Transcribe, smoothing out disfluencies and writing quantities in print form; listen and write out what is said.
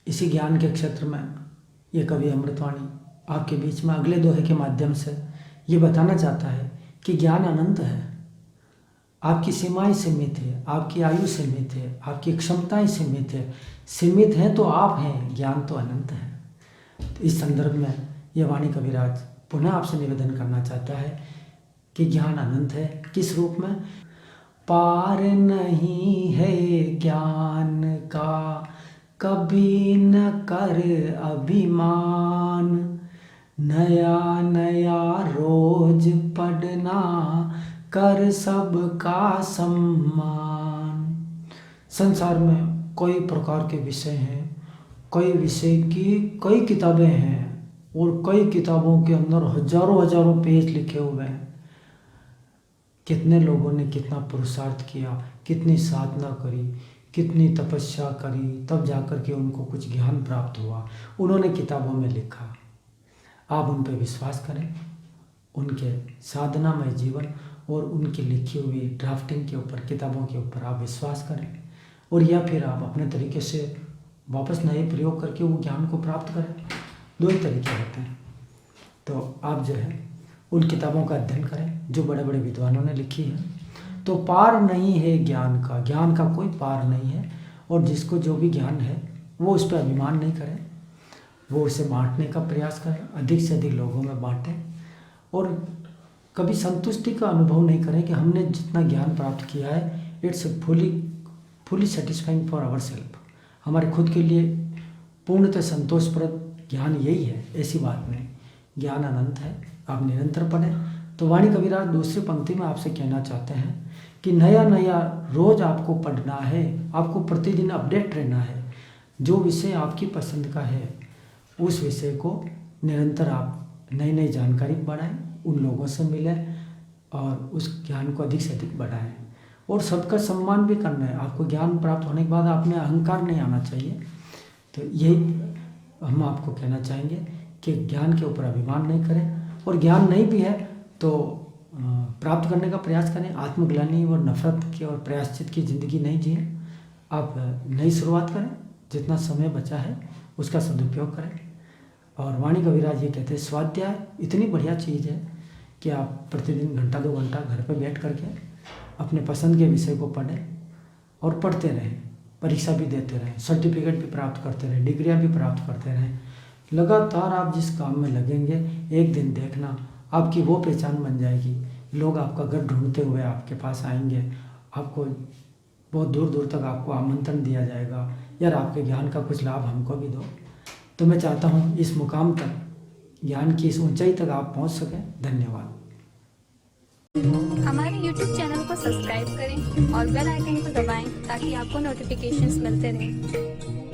इसी ज्ञान के क्षेत्र में ये कवि अमृतवाणी आपके बीच में अगले दोहे के माध्यम से ये बताना चाहता है कि ज्ञान अनंत है। आपकी सीमाएं सीमित है, आपकी आयु सीमित है, आपकी क्षमताएं सीमित है। सीमित हैं तो आप हैं, ज्ञान तो अनंत है। तो इस संदर्भ में ये वाणी कविराज पुनः आपसे निवेदन करना चाहता है कि ज्ञान अनंत है। किस रूप में? पार नहीं है ज्ञान का कभी न कर अभिमान, नया नया रोज पढ़ना कर सबका सम्मान। संसार में कई प्रकार के विषय हैं, कई विषय की कई किताबें हैं और कई किताबों के अंदर हजारों हजारों पेज लिखे हुए हैं। कितने लोगों ने कितना पुरुषार्थ किया, कितनी साधना करी, कितनी तपस्या करी, तब जाकर के उनको कुछ ज्ञान प्राप्त हुआ। उन्होंने किताबों में लिखा। आप उन पर विश्वास करें, उनके साधनामय जीवन और उनकी लिखी हुई ड्राफ्टिंग के ऊपर, किताबों के ऊपर आप विश्वास करें और या फिर आप अपने तरीके से वापस नए प्रयोग करके वो ज्ञान को प्राप्त करें। दो ही तरीके होते हैं। तो आप जो है उन किताबों का अध्ययन करें जो बड़े बड़े विद्वानों ने लिखी है। तो पार नहीं है ज्ञान का, ज्ञान का कोई पार नहीं है। और जिसको जो भी ज्ञान है वो उस पर अभिमान नहीं करें, वो उसे बांटने का प्रयास करें, अधिक से अधिक लोगों में बांटें और कभी संतुष्टि का अनुभव नहीं करें कि हमने जितना ज्ञान प्राप्त किया है it's fully satisfying for our self. हमारे खुद के लिए पूर्णतः संतोषप्रद ज्ञान यही है, ऐसी बात नहीं। ज्ञान अनंत है, आप निरंतर पढ़ें। तो वाणी कविराज दूसरी पंक्ति में आपसे कहना चाहते हैं कि नया नया रोज आपको पढ़ना है, आपको प्रतिदिन अपडेट रहना है। जो विषय आपकी पसंद का है उस विषय को निरंतर आप नई नई जानकारी बढ़ाएं, उन लोगों से मिलें और उस ज्ञान को अधिक से अधिक बढ़ाएं। और सबका सम्मान भी करना है। आपको ज्ञान प्राप्त होने के बाद आप में अहंकार नहीं आना चाहिए। तो यही हम आपको कहना चाहेंगे कि ज्ञान के ऊपर अभिमान नहीं करें और ज्ञान नहीं भी है तो प्राप्त करने का प्रयास करें। आत्मग्लानि और नफरत की और प्रायश्चित की ज़िंदगी नहीं जिए। आप नई शुरुआत करें, जितना समय बचा है उसका सदुपयोग करें। और वाणी कविराज ये कहते हैं स्वाध्याय इतनी बढ़िया चीज़ है कि आप प्रतिदिन घंटा 2 घंटा घर पर बैठ करके अपने पसंद के विषय को पढ़ें और पढ़ते रहें, परीक्षा भी देते रहें, सर्टिफिकेट भी प्राप्त करते रहें, डिग्रियाँ भी प्राप्त करते रहें। लगातार आप जिस काम में लगेंगे एक दिन देखना आपकी वो पहचान बन जाएगी। लोग आपका घर ढूंढते हुए आपके पास आएंगे, आपको बहुत दूर दूर तक आपको आमंत्रण दिया जाएगा, यार आपके ज्ञान का कुछ लाभ हमको भी दो। तो मैं चाहता हूँ इस मुकाम तक, ज्ञान की इस ऊंचाई तक आप पहुँच सकें। धन्यवाद। हमारे YouTube चैनल को सब्सक्राइब करें और बेल आइकन को दबाएं ताकि आपको नोटिफिकेशंस मिलते रहें।